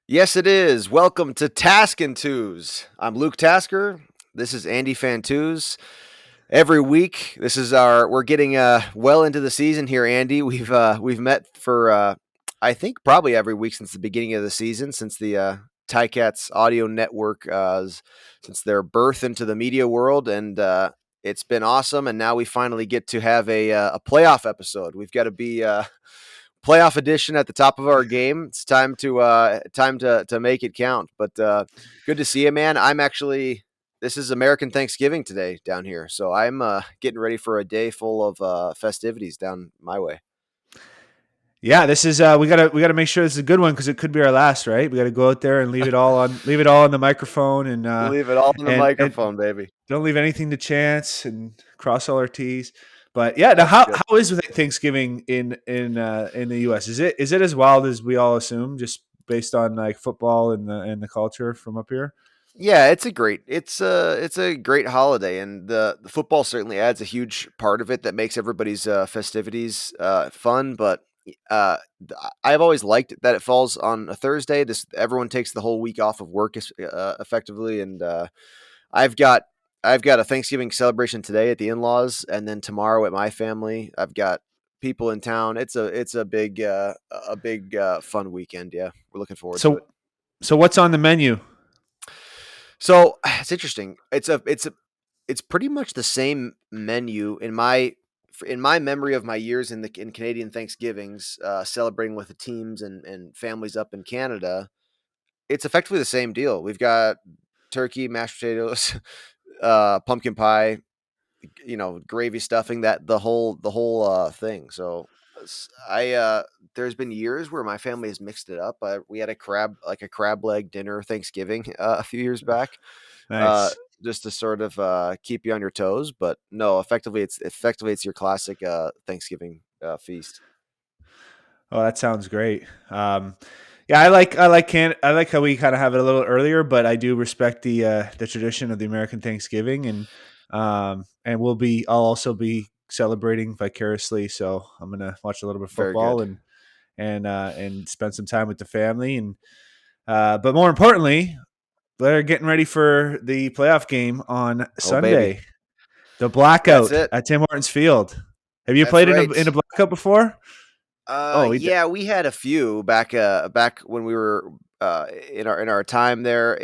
Yes, it is. Welcome to Task and Tuz. I'm Luke Tasker. This is Andy Fantuz. Every week, we're getting well into the season here, Andy. We've met for I think probably every week since the beginning of the season, since the Ticats Audio Network, since their birth into the media world, and it's been awesome. And now we finally get to have a playoff episode. We've got to be playoff edition at the top of our game. It's time to make it count. But good to see you, man. This is American Thanksgiving today down here, so I'm getting ready for a day full of festivities down my way. Yeah, this is we gotta make sure this is a good one because it could be our last, right? We got to go out there and leave it all on the microphone Leave it all in the and microphone, baby. don't leave anything to chance and cross all our T's. But yeah, now That's how good. how is Thanksgiving in the U.S.? Is it as wild as we all assume, just based on like football and the culture from up here? Yeah, it's a great holiday, and the football certainly adds a huge part of it that makes everybody's festivities fun. But I've always liked that it falls on a Thursday. This everyone takes the whole week off of work effectively, and I've got I've got a Thanksgiving celebration today at the in-laws, and then tomorrow at my family. I've got people in town. It's a big fun weekend. Yeah, we're looking forward to it. So so what's on the menu? So it's interesting. It's pretty much the same menu in my memory of my years in Canadian Thanksgivings, celebrating with the teams and families up in Canada. It's effectively the same deal. We've got turkey, mashed potatoes, pumpkin pie, gravy stuffing, that the whole thing. So there's been years where my family has mixed it up. We had a crab leg dinner Thanksgiving a few years back, uh, Nice. just to sort of keep you on your toes. But no, effectively it's your classic Thanksgiving feast. Oh, that sounds great. Yeah, I like how we kind of have it a little earlier, but I do respect the tradition of the American Thanksgiving, and I'll also be celebrating vicariously. So I'm gonna watch a little bit of Very football good. and spend some time with the family, and but more importantly, they're getting ready for the playoff game on Oh baby, Sunday, the that's Blackout it. at Tim Hortons Field. Have you That's played in right. a Blackout before? Oh, Yeah, we had a few back when we were in our time there.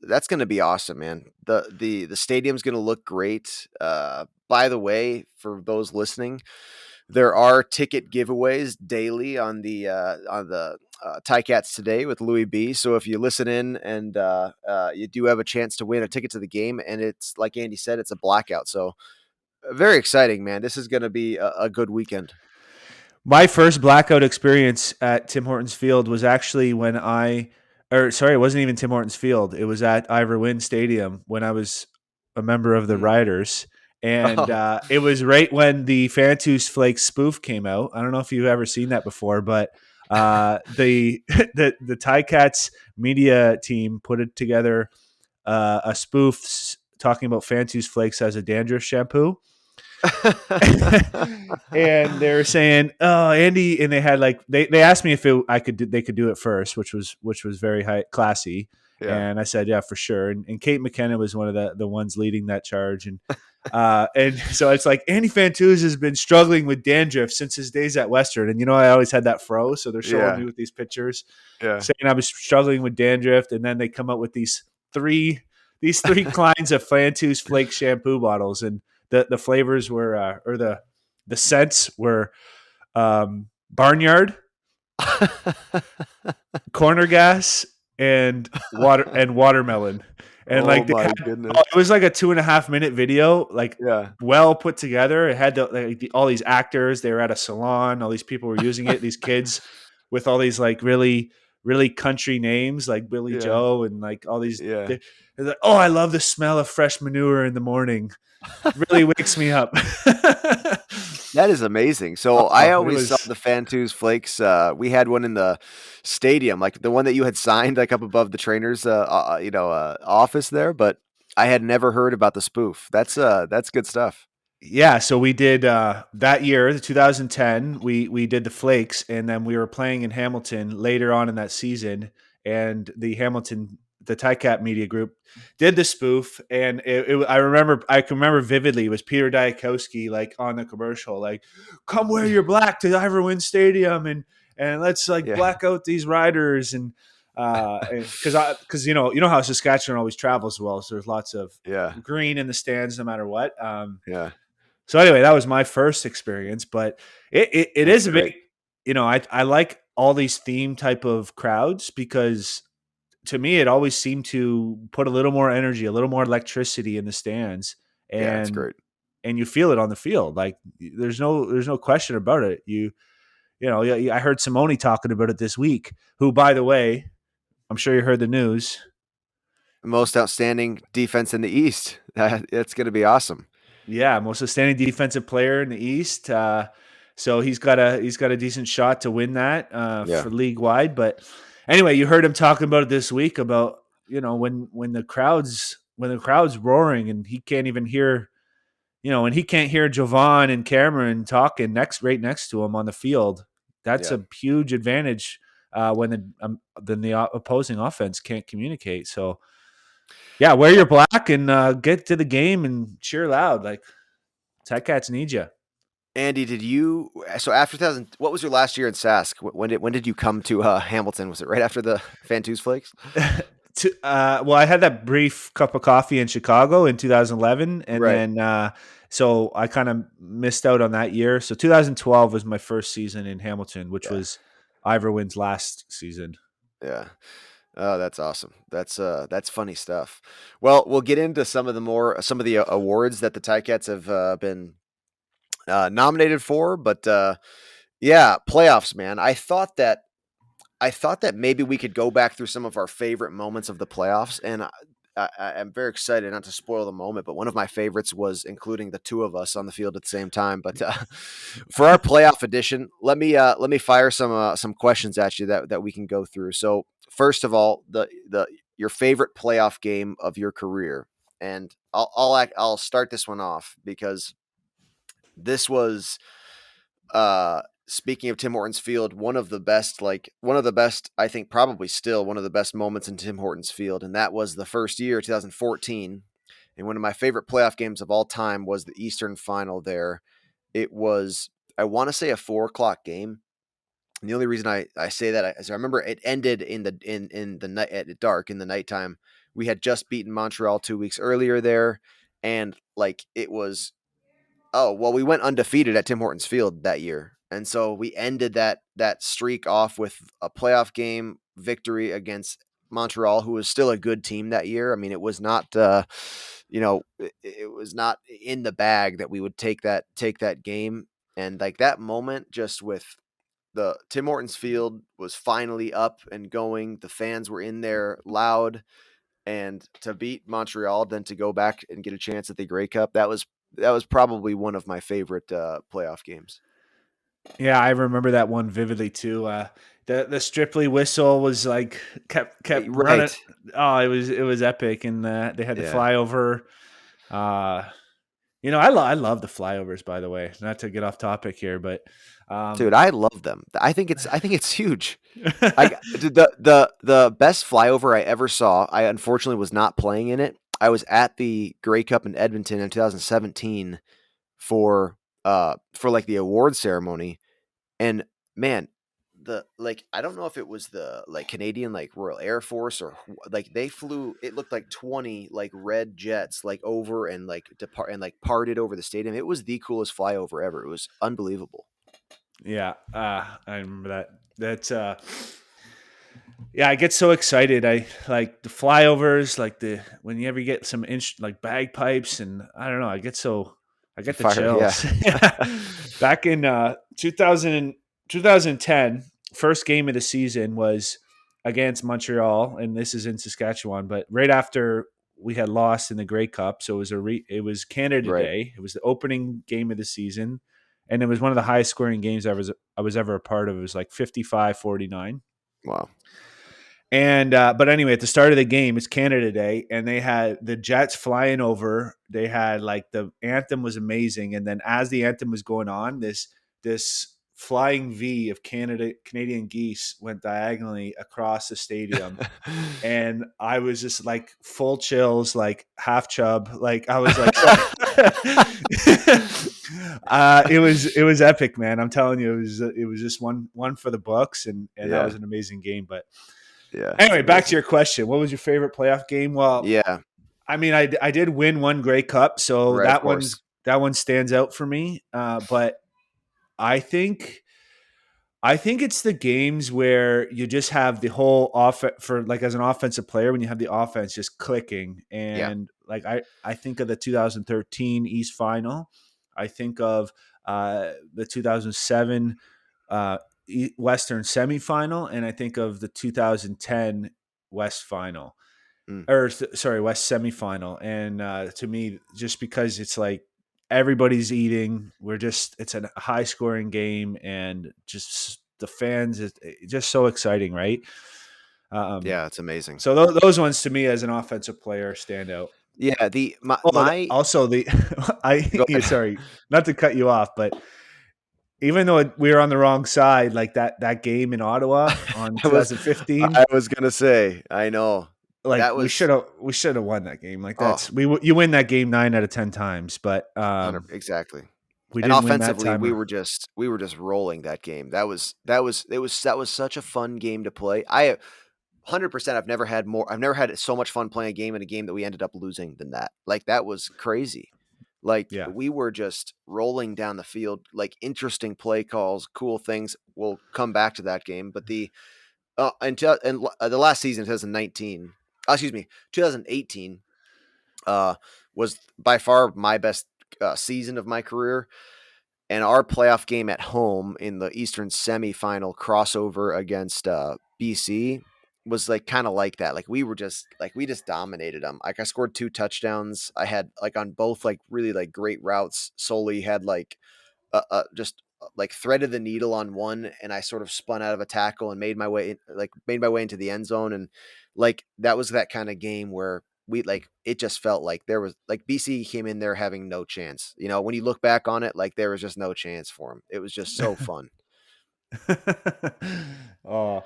That's going to be awesome, man. The stadium's going to look great. By the way, for those listening, there are ticket giveaways daily on the Ticats today with Louis B. So if you listen in and you do have a chance to win a ticket to the game, and it's like Andy said, it's a blackout. So very exciting, man. This is going to be a good weekend. My first blackout experience at Tim Hortons Field was actually or sorry, it wasn't even Tim Hortons Field. It was at Ivor Wynne Stadium when I was a member of the Mm. Riders. And Oh, it was right when the Fantuz Flakes spoof came out. I don't know if you've ever seen that before, but the the Ticats media team put it together a spoof talking about Fantuz Flakes as a dandruff shampoo. And they were saying, "Oh, Andy," and they had like they asked me if they could do it first, which was very classy, yeah. and I said, "Yeah, for sure." And Kate McKenna was one of the ones leading that charge, and so it's like Andy Fantuz has been struggling with dandruff since his days at Western, and I always had that fro, so they're showing Yeah. me with these pictures Yeah. saying I was struggling with dandruff, and then they come up with three three kinds of Fantuz Flake shampoo bottles, and the flavors were or the scents were barnyard, corner gas, and watermelon. And Oh like my goodness. it was like a 2.5 minute video, like Yeah. well put together. It had all these actors. They were at a salon. All these people were using it. These kids with all these like really really country names like Billy Yeah. Joe and like all these. Yeah. They're like, oh, I love the smell of fresh manure in the morning. Really wakes me up. That is amazing. So I Oh, it always saw was the Fantuz Flakes. We had one in the stadium, like the one that you had signed, like up above the trainer's, office there. But I had never heard about the spoof. That's good stuff. yeah. So we did that year, the 2010. We did the Flakes, and then we were playing in Hamilton later on in that season, and the Ticat Media Group did the spoof, and I can remember vividly. It was Peter Diakowski like on the commercial, like, "Come wear your black to Iverwin Stadium, and let's like Yeah. black out these riders." And because you know how Saskatchewan always travels well, so there's lots of Yeah. green in the stands no matter what. Yeah. So anyway, that was my first experience, but it That's is a big, great. I like all these theme type of crowds because to me it always seemed to put a little more energy, a little more electricity in the stands, Yeah, it's and great. you feel it on the field. Like there's no question about it. I heard Simone talking about it this week. Who, by the way, I'm sure you heard the news. Most outstanding defense in the East. That's going to be awesome. Yeah, most outstanding defensive player in the East. So he's got a decent shot to win that Yeah. for league wide. But anyway, you heard him talking about it this week about when the crowd's roaring and he can't even hear and he can't hear Jovan and Cameron talking right next to him on the field. That's Yeah. a huge advantage then the opposing offense can't communicate. So yeah, wear your black and get to the game and cheer loud. Like Ticats need you. Andy, did you so after 2000? What was your last year in Sask? When did you come to Hamilton? Was it right after the Fantuz Flakes? Well, I had that brief cup of coffee in Chicago in 2011, and Right. then so I kind of missed out on that year. So 2012 was my first season in Hamilton, which Yeah. was Iverwin's last season. Yeah. Oh, that's awesome. That's funny stuff. Well, we'll get into some of the awards that the Ticats have been nominated for, but yeah, playoffs, man. I thought that maybe we could go back through some of our favorite moments of the playoffs, and I'm very excited not to spoil the moment, but one of my favorites was including the two of us on the field at the same time. But for our playoff edition, let me fire some questions at you that we can go through. So first of all, the your favorite playoff game of your career, and I'll start this one off because this was speaking of Tim Hortons Field, one of the best, I think probably still one of the best moments in Tim Hortons Field, and that was the first year, 2014. And one of my favorite playoff games of all time was the Eastern Final there. It was, I want to say, a 4 o'clock game. And the only reason I say that is I remember it ended in the night at dark in the nighttime. We had just beaten Montreal 2 weeks earlier there, and like it was. Oh, well, we went undefeated at Tim Hortons Field that year. And so we ended that streak off with a playoff game victory against Montreal, who was still a good team that year. I mean, it was not it was not in the bag that we would take that game. And like that moment just with the Tim Hortons Field was finally up and going. The fans were in there loud, and to beat Montreal, then to go back and get a chance at the Grey Cup, that was probably one of my favorite playoff games. Yeah, I remember that one vividly too. The Stripley whistle was like kept running. Right. Oh, it was epic, and they had the Yeah. flyover. Uh, I love the flyovers. By the way, not to get off topic here, but Dude, um, I love them. I think it's huge. The best flyover I ever saw, I unfortunately was not playing in it. I was at the Grey Cup in Edmonton in 2017 for like the award ceremony. And man, I don't know if it was the like Canadian like Royal Air Force or like they flew, it looked like 20 like red jets like over and like depart and like parted over the stadium. It was the coolest flyover ever. It was unbelievable. yeah, I remember that. That's yeah, I get so excited. I like the flyovers, like the when you ever get some like bagpipes, and I don't know. I get the Fire, yeah. chills. Back in 2010, first game of the season was against Montreal, and this is in Saskatchewan. But right after we had lost in the Grey Cup, so it was Canada Right. Day. It was the opening game of the season, and it was one of the highest scoring games I was ever a part of. It was like 55-49. Wow. And but anyway, at the start of the game, it's Canada Day, and they had the jets flying over. They had like the anthem was amazing, and then as the anthem was going on, this flying V of Canadian geese went diagonally across the stadium, and I was just like full chills, like half chub, like I was like, so it was epic, man. I'm telling you, it was just one for the books, and that Yeah, was an amazing game. But yeah, it's anyway, back to amazing. your question. What was your favorite playoff game? Well, Yeah, I mean, I did win one Grey Cup, so right, of course. that one stands out for me. But I think it's the games where you just have the whole for like as an offensive player, when you have the offense just clicking. Yeah. And like I think of the 2013 East Final. I think of the 2007 Western semifinal, and I think of the 2010 West Final, Mm. or sorry, West semifinal. And to me, just because it's like everybody's eating, it's a high scoring game, and just the fans, it's just so exciting, right? Um, Yeah, it's amazing. so those ones to me as an offensive player stand out. Yeah, the Oh, my also the go ahead. sorry, not to cut you off, but even though we were on the wrong side, like that game in Ottawa on I was 2015, I was gonna say, I know. like That was we should have won that game. Like oh, you win that game 9 out of 10 times, but 100 exactly. we And didn't win that offensively, time. we were just rolling that game. That was such a fun game to play. 100% I've never had so much fun playing a game in a game that we ended up losing than that. Like that was crazy. Like Yeah. we were just rolling down the field, like interesting play calls, cool things. We'll come back to that game, but the last season, 2019, excuse me, 2018, uh, was by far my best season of my career. And our playoff game at home in the Eastern semifinal crossover against BC was like kind of like that. Like we just dominated them. Like I scored 2 touchdowns. I had like on both like really like great routes. Solely had like just like threaded the needle on one, and I sort of spun out of a tackle and made my way into the end zone. And like that was that kind of game where we like it just felt like there was like BC came in there having no chance. You know, when you look back on it, like there was just no chance for them. It was just so fun. Oh,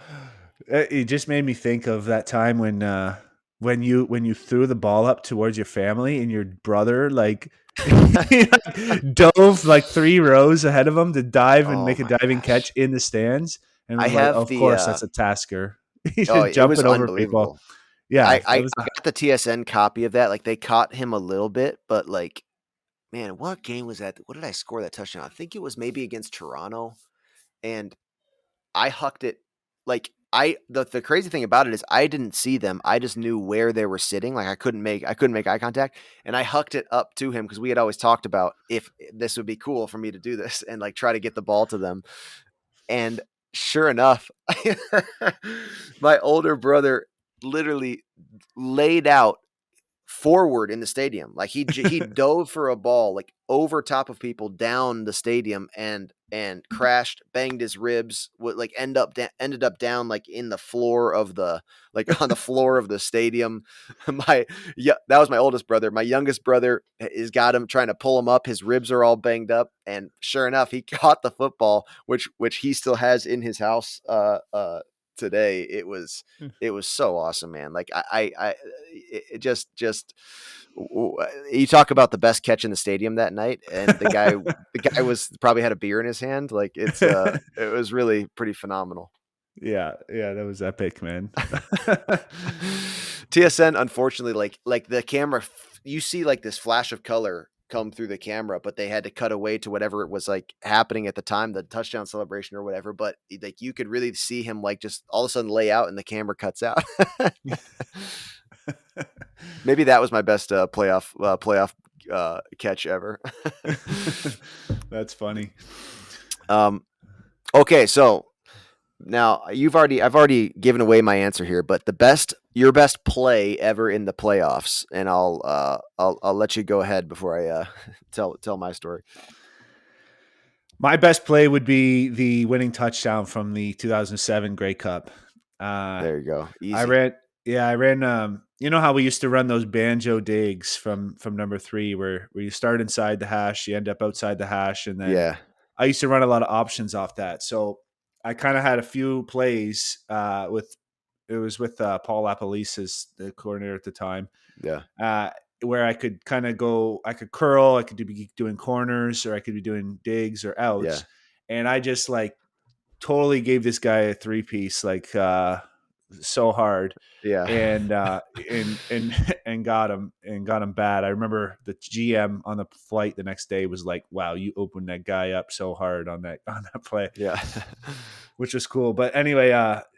it just made me think of that time when you threw the ball up towards your family, and your brother like dove like 3 rows ahead of him to dive and Oh make a my diving catch gosh. in the stands, and I was like, have of the course that's a Tasker. He's oh, just it was jumping over people. unbelievable. Yeah, it I was. got the TSN copy of that. Like they caught him a little bit, but like man, what game was that? What did I score that touchdown? I think it was maybe against Toronto, and I hucked it like the crazy thing about it is I didn't see them. I just knew where they were sitting. Like I couldn't make eye contact, and I hucked it up to him because we had always talked about if this would be cool for me to do this and like try to get the ball to them. And sure enough, my older brother literally laid out forward in the stadium. Like he dove for a ball like over top of people down the stadium and crashed, banged his ribs, would like ended up down like in the floor of the like on the floor of the stadium. My yeah, that was my oldest brother. My youngest brother is got him trying to pull him up. His ribs are all banged up, and sure enough, he caught the football, which he still has in his house today. It was so awesome, man. Like it just you talk about the best catch in the stadium that night, and the guy was probably had a beer in his hand. Like it was really pretty phenomenal. Yeah, yeah, that was epic, man. TSN, unfortunately, like the camera, you see like this flash of color come through the camera, but they had to cut away to whatever it was like happening at the time, the touchdown celebration or whatever. But like you could really see him like just all of a sudden lay out, and the camera cuts out. Maybe that was my best playoff catch ever. That's funny. um, okay, so now I've already given away my answer here, but your best play ever in the playoffs, and I'll let you go ahead before I tell my story. My best play would be the winning touchdown from the 2007 Grey Cup. Uh, There you go, I easy. ran, yeah, I ran. You know how we used to run those banjo digs from number 3, where you start inside the hash, you end up outside the hash, and then Yeah, I used to run a lot of options off that. So I kind of had a few plays with it was with Paul Lapalisse as the coordinator at the time, Yeah. uh, where I could kind of go, I could curl, I could be doing corners, or I could be doing digs or Yeah. outs, and I just like totally gave this guy a three piece, like so hard, Yeah. and and and got him bad. I remember the GM on the flight the next day was like, "Wow, you opened that guy up so hard on that play," Yeah. which was cool. But anyway,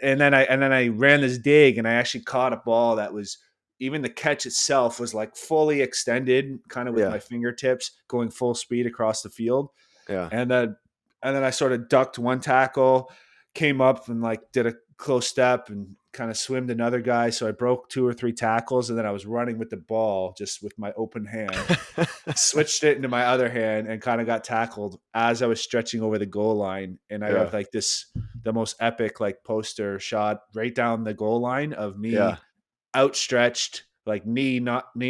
and then I ran this dig, and I actually caught a ball that was even the catch itself was like fully extended, kind of with Yeah. my fingertips going full speed across the field, Yeah. and then I sort of ducked one tackle, came up and like did a close step and kind of swimmed another guy. So I broke two or three tackles, and then I was running with the ball just with my open hand, switched it into my other hand, and kind of got tackled as I was stretching over the goal line. And I Yeah. have like the most epic like poster shot right down the goal line of Yeah. me outstretched, like knee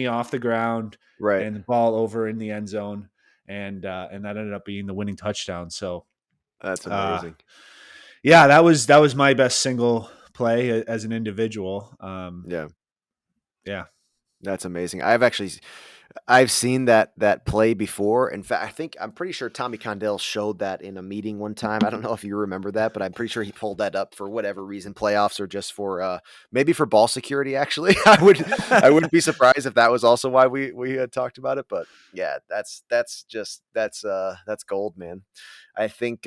off the ground, Right. and the ball over in the end zone, and that ended up being the winning touchdown. So, That's uh, amazing. yeah, that was my best single play as an individual. Yeah. Yeah, That's amazing. I've seen that play before. In fact, I'm pretty sure Tommy Condell showed that in a meeting one time. I don't know if you remember that, but I'm pretty sure he pulled that up for whatever reason, playoffs or just for maybe for ball security. Actually, I wouldn't be surprised if that was also why we had talked about it. But yeah, that's gold, man. I think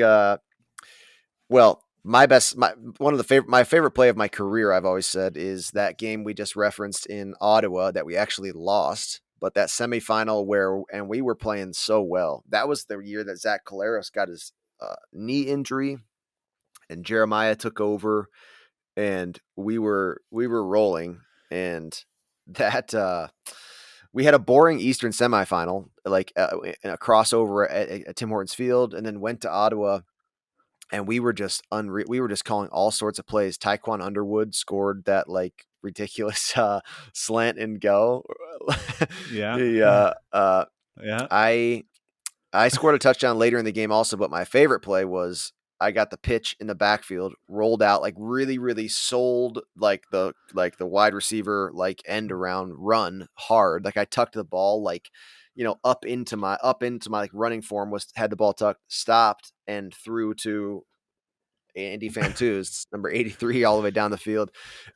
well, my favorite play of my career, I've always said, is that game we just referenced in Ottawa that we actually lost. But that semifinal and we were playing so well. That was the year that Zach Collaros got his knee injury, and Jeremiah took over, and we were rolling, and that we had a boring Eastern semifinal, like in a crossover at Tim Hortons Field, and then went to Ottawa, and we were just unreal. We were just calling all sorts of plays. Taekwon Underwood scored that like ridiculous slant and go. yeah, the yeah, I scored a touchdown later in the game also, but my favorite play was I got the pitch in the backfield, rolled out like really really sold like the wide receiver like end around run hard. Like I tucked the ball like up into my like running form, was had the ball tucked, stopped and threw to Andy Fantuz, number 83, all the way down the field.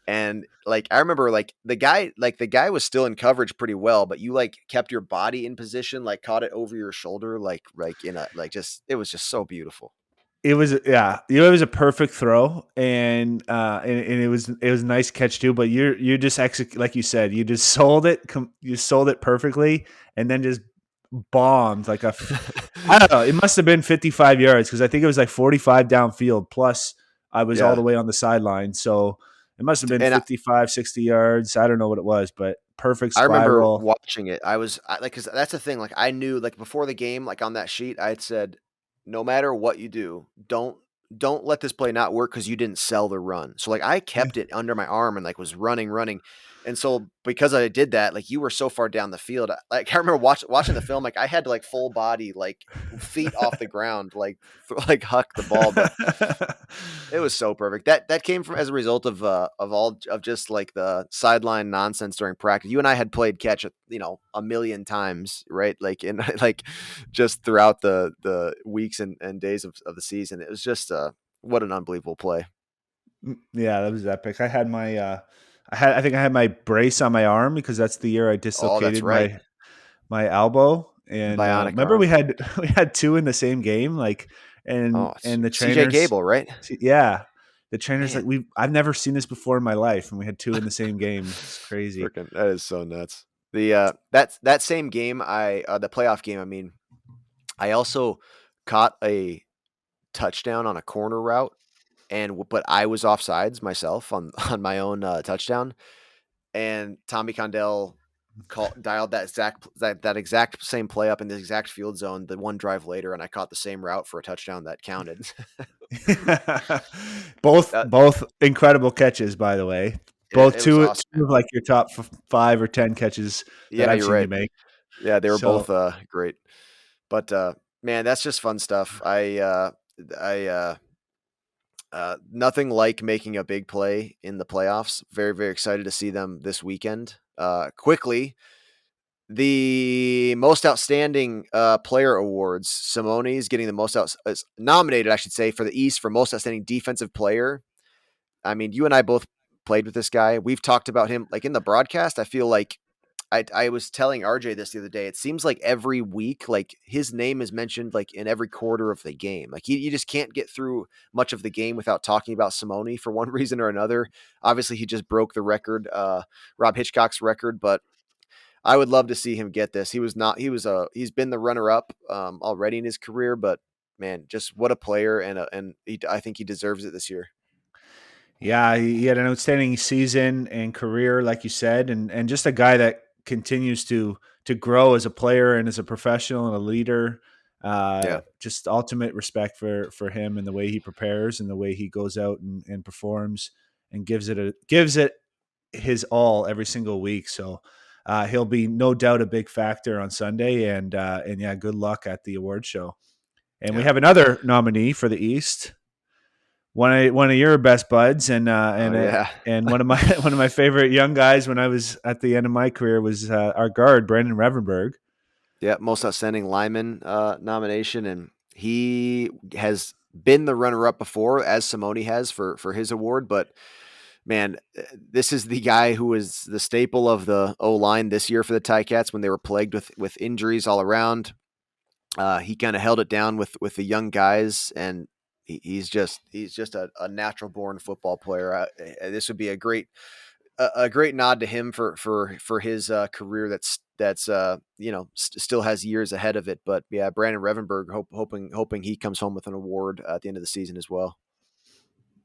And like I remember the guy was still in coverage pretty well, but you like kept your body in position, like caught it over your shoulder, like in a like just it was just so beautiful. it was it was a perfect throw, and it was a nice catch too. But you just execute like you said, you just you sold it perfectly, and then just bombed like I don't know. It must have been 55 yards because I think it was like 45 downfield. Plus, I was all the Yeah. way on the sideline. So it must have been And 55, 60 yards. I don't know what it was, but perfect I remember spiral. watching it. Like, cause that's the thing. Like, I knew, like, before the game, like on that sheet, I had said, no matter what you do, don't let this play not work because you didn't sell the run. So, like, I kept it under my arm and like was running. And so, because I did that, like, you were so far down the field. Like, I remember watching the film, like, I had to like full body, like, feet off the ground, like huck the ball. But it was so perfect. That came from as a result of all of just like the sideline nonsense during practice. You and I had played catch, a million times, right? Like in like just throughout the weeks and days of the season. It was just what an unbelievable play. Yeah, that was epic. I think I had my brace on my arm because that's the year I Oh, that's dislocated right. my elbow. And Bionic remember we arm. had we had two in the same game, like Oh, it's and the CJ trainers, Gable, right? yeah, the trainers like Man, I've never seen this before in my life, and we had two in the same game. It's crazy. freaking that is so nuts. That same game, the playoff game, I mean, I also caught a touchdown on a corner route, but I was offsides myself on on my own touchdown, and Tommy Condell dialed that exact same play up in the exact field zone the one drive later, and I caught the same route for a touchdown that counted. both That, both incredible catches, by the way. Both it was awesome, two man. of like your top 5 or 10 catches that Yeah, I've you're seen you right. make. Yeah, they were So both great, but Man, that's just fun stuff. I nothing like making a big play in the playoffs. Very, very excited to see them this weekend. Quickly, the most outstanding player awards. Simone is getting the most nominated, I should say, for the East for most outstanding defensive player. I mean, you and I both played with this guy. We've talked about him like in the broadcast. I feel like I was telling RJ this the other day. It seems like every week, like his name is mentioned like in every quarter of the game. Like you just can't get through much of the game without talking about Simone for one reason or another. Obviously, he just broke the record, Rob Hitchcock's record, but I would love to see him get this. He was not. He's been the runner up already in his career, but man, just what a player, I think he deserves it this year. Yeah, he had an outstanding season and career, like you said, and just a guy that continues to grow as a player and as a professional and a leader. Yeah, Just ultimate respect for him and the way he prepares and the way he goes out and performs and gives it his all every single week. So he'll be no doubt a big factor on Sunday. And yeah, good luck at the award show. And we yeah. have another nominee for the East, one of your best buds, Oh yeah. and one of my one of my favorite young guys when I was at the end of my career was our guard Brandon Revenberg. Yeah, most outstanding lineman nomination, and he has been the runner-up before, as Simone has for his award. But man, this is the guy who was the staple of the O line this year for the Ticats when they were plagued with injuries all around. He kind of held it down with the young guys, and he's just a natural born football player. This would be a great nod to him for his career that's still has years ahead of it. But yeah, Brandon Revenberg hoping he comes home with an award at the end of the season as well.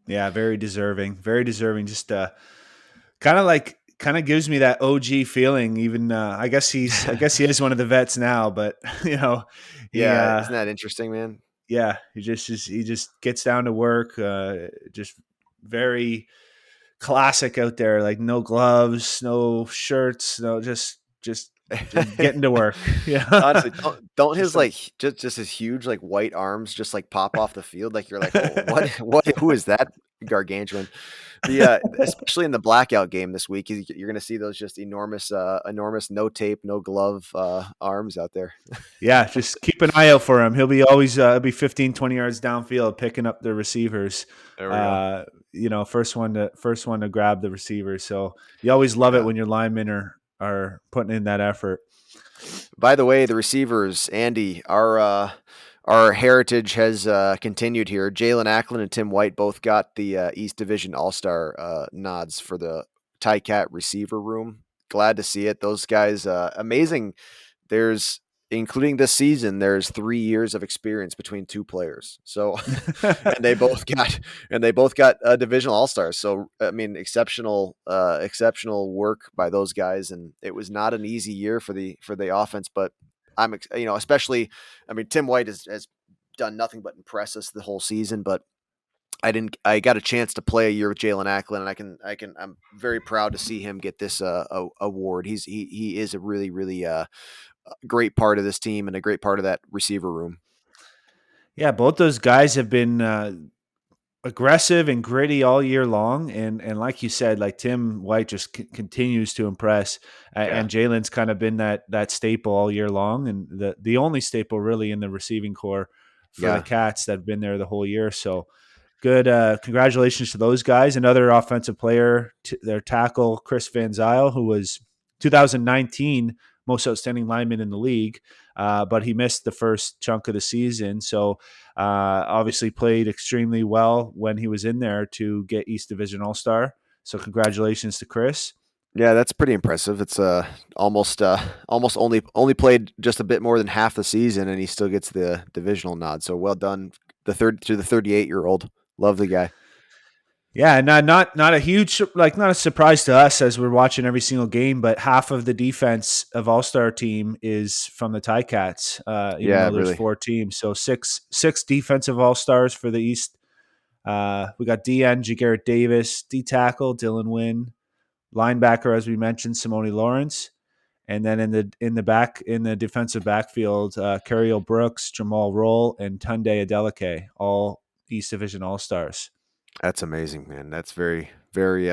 Yeah, very deserving, very deserving. Just kind of gives me that OG feeling. Even I guess he is one of the vets now, but you know he Yeah, isn't that interesting, man? yeah, he just gets down to work. Just very classic out there, like no gloves, no shirts, no just getting to work. Yeah. Honestly, don't Just his like like just his huge like white arms just like pop off the field like you're like, oh, what who is that gargantuan? Especially in the blackout game this week, you're going to see those just enormous no tape, no glove arms out there. yeah, just keep an eye out for him. He'll be always be 15, 20 yards downfield picking up the receivers. There we go. Uh, first one to grab the receivers. So you always love it Yeah. when your linemen are putting in that effort. By the way, the receivers, Andy, our heritage has continued here. Jalen Acklin and Tim White both got the East Division All Star nods for the Ticat receiver room. Glad to see it. Those guys, amazing. There's including this season. There's 3 years of experience between two players. So, and they both got divisional all stars. So I mean, exceptional work by those guys, and it was not an easy year for the offense. But especially, I mean, Tim White has done nothing but impress us the whole season. But I didn't. I got a chance to play a year with Jalen Acklin, and I'm very proud to see him get this award. He is a really great part of this team and a great part of that receiver room. Yeah, both those guys have been aggressive and gritty all year long, and like you said, like Tim White just continues to impress, Yeah, and Jalen's kind of been that staple all year long, and the only staple really in the receiving core for the yeah. Cats that have been there the whole year. So good, congratulations to those guys. Another offensive player, their tackle Chris Vanzile, who was 2019 most outstanding lineman in the league, but he missed the first chunk of the season. So obviously played extremely well when he was in there to get East Division All Star. So congratulations to Chris. Yeah, that's pretty impressive. It's almost only played just a bit more than half the season, and he still gets the divisional nod. So well done, the 38-year-old. Love the guy. Yeah, not a huge not a surprise to us as we're watching every single game, but half of the defense of All Star team is from the Ticats. Even Yeah, though there's really. four teams, so six defensive All Stars for the East. We got DN Jagarrett Davis, D tackle Dylan Wynn, linebacker as we mentioned Simone Lawrence, And then in the defensive backfield, Cariel Brooks, Jamal Roll, and Tunde Adeleke, all East Division All-Stars. That's amazing, man. That's very, very.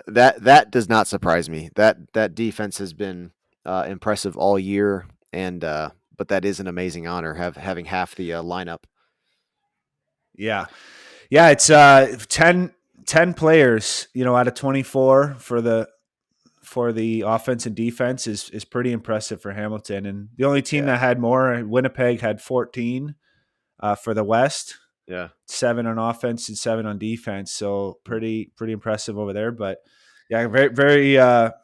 That does not surprise me. That defense has been impressive all year, and but that is an amazing honor having half the lineup. Yeah. Yeah, it's 10 players, out of 24 for the offense and defense is pretty impressive for Hamilton. And the only team Yeah, that had more, Winnipeg, had 14 for the West, yeah, 7 on offense and 7 on defense. So pretty impressive over there. But yeah, very very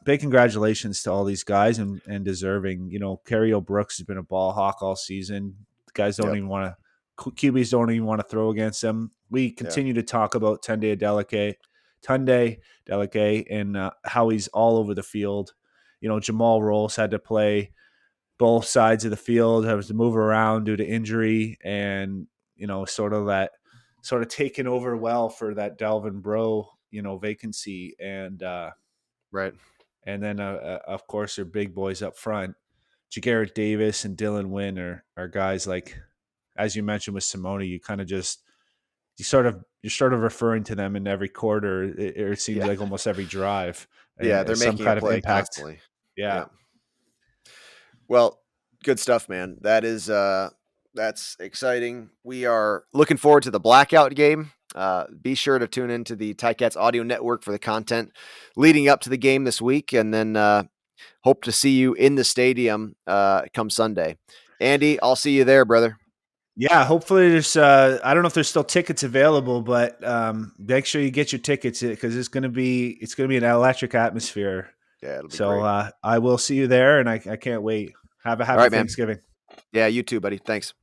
big congratulations to all these guys and deserving. Carrie Brooks has been a ball hawk all season. The guys don't yep, even want to. QBs don't even want to throw against them. We yeah, continue to talk about Tunde Delicate, and how he's all over the field. Jamal Rolls had to play both sides of the field, has to move around due to injury, and sort of taken over well for that Dalvin Bro vacancy, right, and then of course their big boys up front, Jagarrett Davis and Dylan Wynn are guys like, as you mentioned with Simone, you kind of just you're sort of referring to them in every quarter. It seems yeah, like almost every drive, yeah. They're as some making a kind of play impact. constantly. Yeah. Yeah. Well, good stuff, man. That's exciting. We are looking forward to the Blackout game. Be sure to tune into the Ticats Audio Network for the content leading up to the game this week, and then hope to see you in the stadium come Sunday. Andy, I'll see you there, brother. Yeah, hopefully there's. I don't know if there's still tickets available, but make sure you get your tickets because it's gonna be an electric atmosphere. Yeah, it'll be So great. I will see you there, and I can't wait. Have a All happy right, man. Thanksgiving. Yeah, you too, buddy. Thanks.